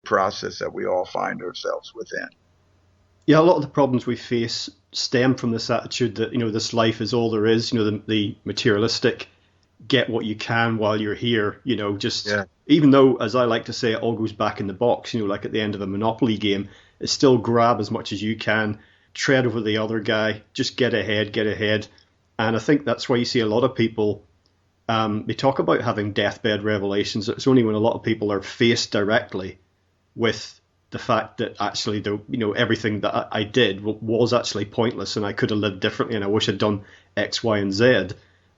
process that we all find ourselves within. Yeah, a lot of the problems we face stem from this attitude that, this life is all there is, the materialistic, get what you can while you're here, even though, as I like to say, it all goes back in the box, like at the end of a Monopoly game, it's still grab as much as you can, tread over the other guy, just get ahead. And I think that's why you see a lot of people, they talk about having deathbed revelations. It's only when a lot of people are faced directly with the fact that actually, everything that I did was actually pointless and I could have lived differently and I wish I'd done X, Y, and Z,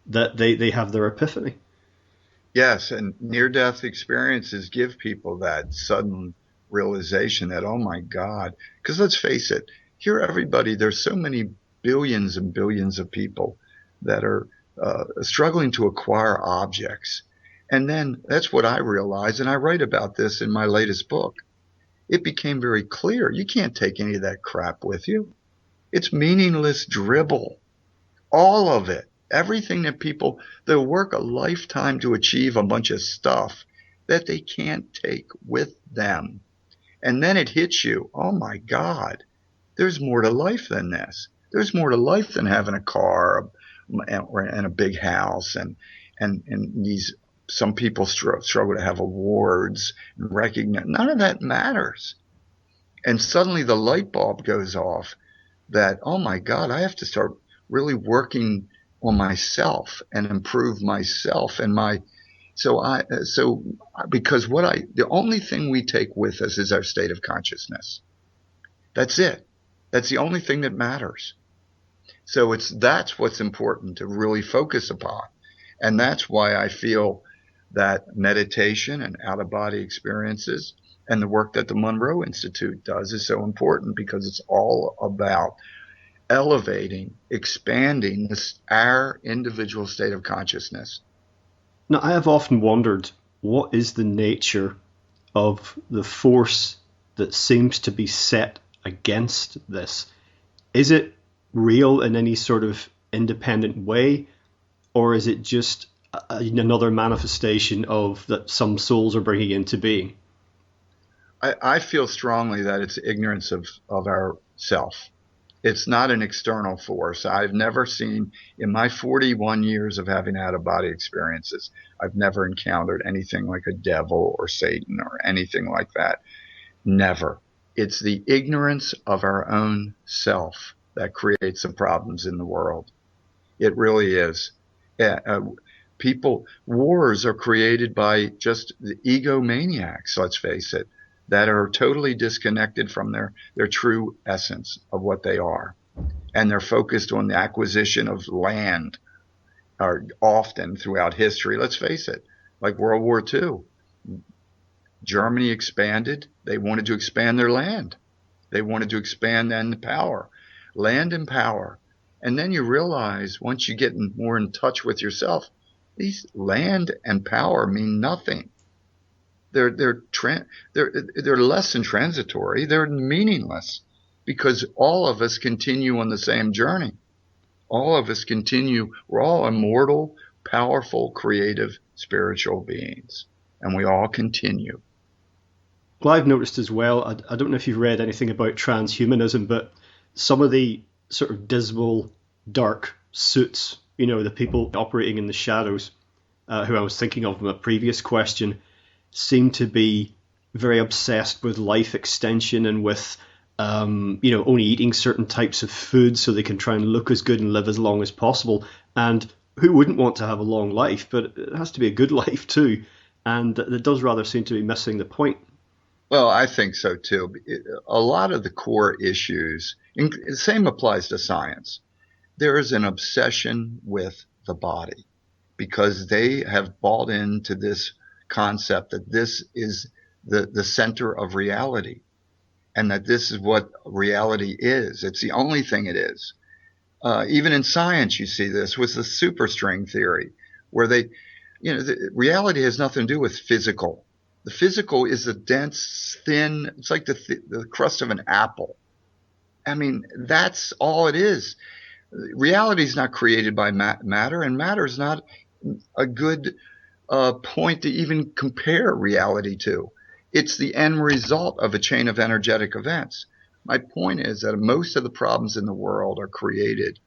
that they have their epiphany. Yes, and near-death experiences give people that sudden realization that, oh my God, because let's face it, there's so many billions and billions of people that are struggling to acquire objects. And then that's what I realized, and I write about this in my latest book. It became very clear. You can't take any of that crap with you. It's meaningless dribble. All of it. Everything that they'll work a lifetime to achieve a bunch of stuff that they can't take with them. And then it hits you. Oh my God, there's more to life than this. There's more to life than having a car and a big house and these. Some people struggle to have awards and recognize. None of that matters. And suddenly the light bulb goes off that, oh my God, I have to start really working on myself and improve myself and because the only thing we take with us is our state of consciousness. That's it. That's the only thing that matters. So that's what's important to really focus upon. And that's why I feel that meditation and out-of-body experiences and the work that the Monroe Institute does is so important, because it's all about elevating, expanding our individual state of consciousness. Now, I have often wondered, what is the nature of the force that seems to be set against this? Is it real in any sort of independent way, or is it just another manifestation of that some souls are bringing into being? I feel strongly that it's ignorance of our self. It's not an external force. I've never seen, in my 41 years of having out-of-body experiences, I've never encountered anything like a devil or Satan or anything like that. Never. It's the ignorance of our own self that creates the problems in the world. It really is. Wars are created by just the egomaniacs, let's face it, that are totally disconnected from their true essence of what they are. And they're focused on the acquisition of land, or often throughout history. Let's face it, like World War II. Germany expanded. They wanted to expand their land. They wanted to expand then the power. Land and power. And then you realize, once you get more in touch with yourself, these land and power mean nothing. They're less than transitory. They're meaningless, because all of us continue on the same journey. All of us continue. We're all immortal, powerful, creative, spiritual beings, and we all continue. Well, I've noticed as well, I don't know if you've read anything about transhumanism, but some of the sort of dismal, dark suits, the people operating in the shadows, who I was thinking of in a previous question, seem to be very obsessed with life extension and with, only eating certain types of food so they can try and look as good and live as long as possible. And who wouldn't want to have a long life? But it has to be a good life too. And it does rather seem to be missing the point. Well, I think so too. A lot of the core issues, and the same applies to science. There is an obsession with the body because they have bought into this concept that this is the center of reality, and that this is what reality is. It's the only thing it is. Even in science, you see this with the superstring theory, where reality has nothing to do with physical. The physical is a dense, thin, it's like the crust of an apple. I mean, that's all it is. Reality is not created by matter, and matter is not a good point to even compare reality to. It's the end result of a chain of energetic events. My point is that most of the problems in the world are created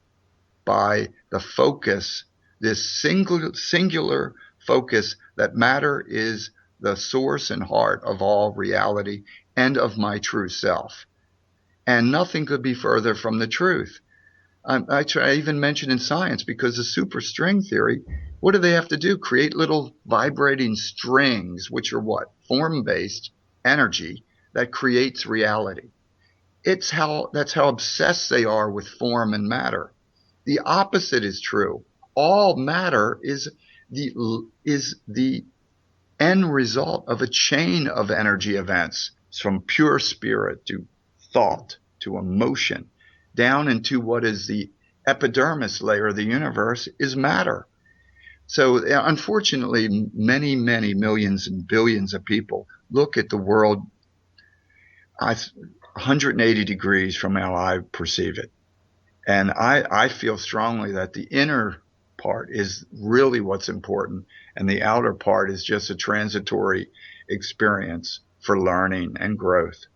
by the focus, this singular focus that matter is the source and heart of all reality and of my true self. And nothing could be further from the truth. I even mentioned in science, because the superstring theory, what do they have to do? Create little vibrating strings, which are what? Form-based energy that creates reality. That's how obsessed they are with form and matter. The opposite is true. All matter is the end result of a chain of energy events, from pure spirit to thought to emotion, down into what is the epidermis layer of the universe is matter. So unfortunately, many, many millions and billions of people look at the world 180 degrees from how I perceive it. And I feel strongly that the inner part is really what's important, and the outer part is just a transitory experience for learning and growth.